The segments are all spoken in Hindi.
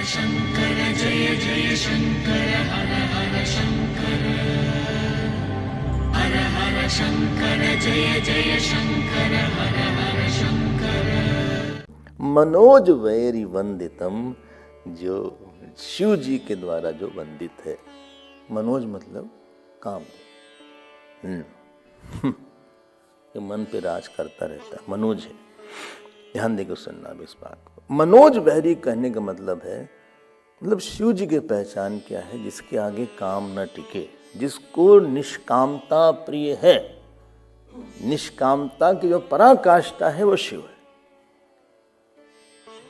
शंकर जय जय शंकर हर हर शंकर हर हर शंकर जय जय शंकर हर हर शंकर। मनोज वैरी वंदितम, जो शिव जी के द्वारा जो वंदित है। मनोज मतलब काम, ये मन पे राज करता रहता है, मनोज है। ध्यान देकर सुनना अब इस बात को। मनोज वैरी कहने का मतलब है, मतलब शिव जी की पहचान क्या है? जिसके आगे काम न टिके, जिसको निष्कामता प्रिय है। निष्कामता की जो पराकाष्ठा है वो शिव है।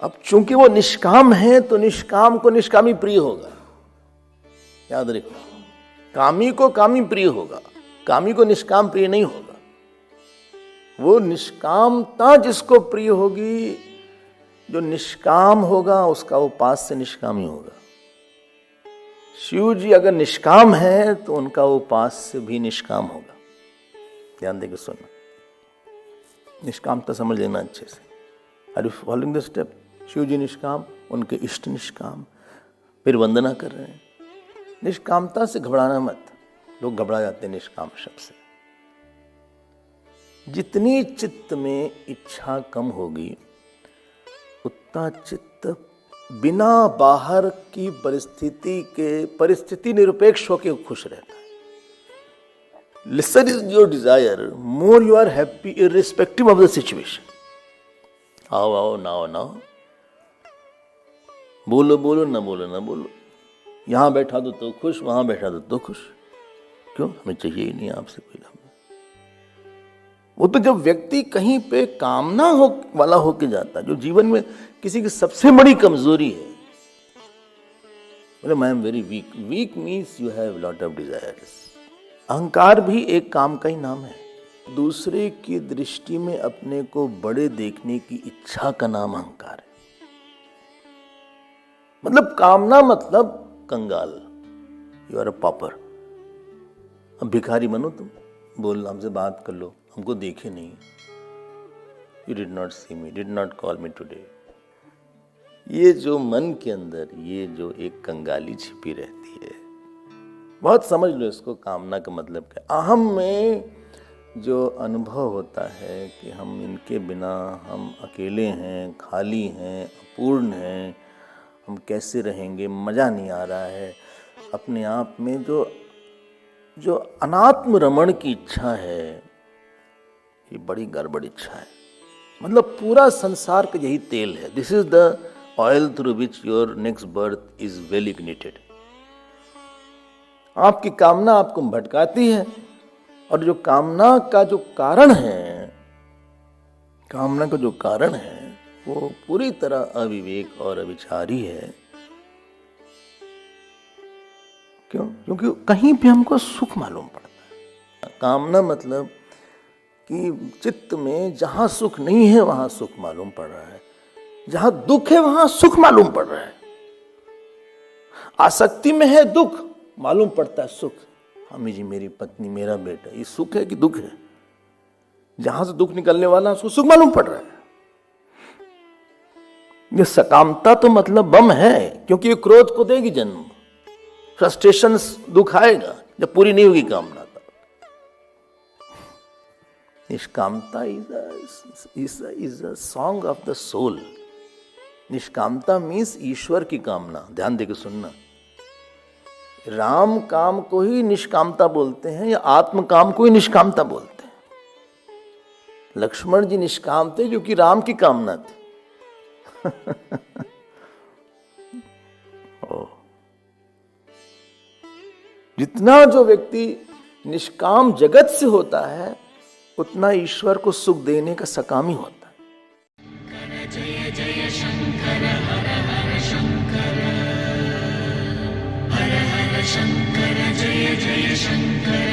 अब चूंकि वो निष्काम है तो निष्काम को निष्कामी प्रिय होगा। याद रखो, कामी को कामी प्रिय होगा, कामी को निष्काम प्रिय नहीं होगा। वो निष्कामता जिसको प्रिय होगी, जो निष्काम होगा उसका उपास्य निष्कामी होगा। शिव जी अगर निष्काम है तो उनका उपास्य भी निष्काम होगा। ध्यान देकर सुनना, निष्कामता समझ लेना अच्छे से। Are you following the step? Shiv ji निष्काम, उनके इष्ट निष्काम, फिर वंदना कर रहे हैं। निष्कामता से घबराना मत, लोग घबरा जाते हैं निष्काम शब्द से। जितनी चित्त में इच्छा कम होगी, उतना चित्त बिना बाहर की परिस्थिति निरपेक्ष होकर खुश रहता है। Lesser is your desire, more you are happy irrespective of the situation. आओ नाओ, बोलो ना बोलो, यहां बैठा दो तो खुश, वहां बैठा दो तो खुश। क्यों? हमें चाहिए ही नहीं आपसे कोई लाभ। वो तो जब व्यक्ति कहीं पे कामना वाला होके जाता है, जो जीवन में किसी की सबसे बड़ी कमजोरी है, I am very weak. Weak means you have lot of desires. अहंकार भी एक काम का ही नाम है। दूसरे की दृष्टि में अपने को बड़े देखने की इच्छा का नाम अहंकार है। मतलब कामना मतलब कंगाल, यू आर अ पॉपर। अब भिखारी बनो तुम, बोल हमसे बात कर लो, हमको देखे नहीं, you did not see me, did not call me today. ये जो मन के अंदर ये जो एक कंगाली छिपी रहती है, बहुत समझ लो इसको। कामना का मतलब क्या? अहम में जो अनुभव होता है कि हम इनके बिना हम अकेले हैं, खाली हैं, अपूर्ण हैं, हम कैसे रहेंगे, मजा नहीं आ रहा है। अपने आप में जो अनात्म रमण की इच्छा है, ये बड़ी गड़बड़ इच्छा है। मतलब पूरा संसार का यही तेल है। This is the oil through which your next birth is well ignited. आपकी कामना आपको भटकाती है, और जो कामना का जो कारण है, वो पूरी तरह अविवेक और अविचारी है। क्यों? क्योंकि कहीं भी हमको सुख मालूम पड़ता है। कामना मतलब कि चित्त में जहां सुख नहीं है वहां सुख मालूम पड़ रहा है, जहां दुख है वहां सुख मालूम पड़ रहा है। आसक्ति में है दुख, मालूम पड़ता है सुख। हमी जी, मेरी पत्नी, मेरा बेटा, ये सुख है कि दुख है? जहां से दुख निकलने वाला उसको सुख मालूम पड़ रहा है। ये सकामता तो मतलब बम है, क्योंकि ये क्रोध को देगी जन्म, फ्रस्ट्रेशन, दुख आएगा जब पूरी नहीं होगी कामना। निष्कामता is a song of the soul. निष्कामता मीन्स ईश्वर की कामना। ध्यान देकर सुनना, राम काम को ही निष्कामता बोलते हैं या आत्म काम को ही निष्कामता बोलते हैं। लक्ष्मण जी निष्काम थे क्योंकि राम की कामना थी। जितना जो व्यक्ति निष्काम जगत से होता है, उतना ईश्वर को सुख देने का सकामी होता है। जय जय शंकर हर हर शंकर हर हर शंकर जय जय शंकर।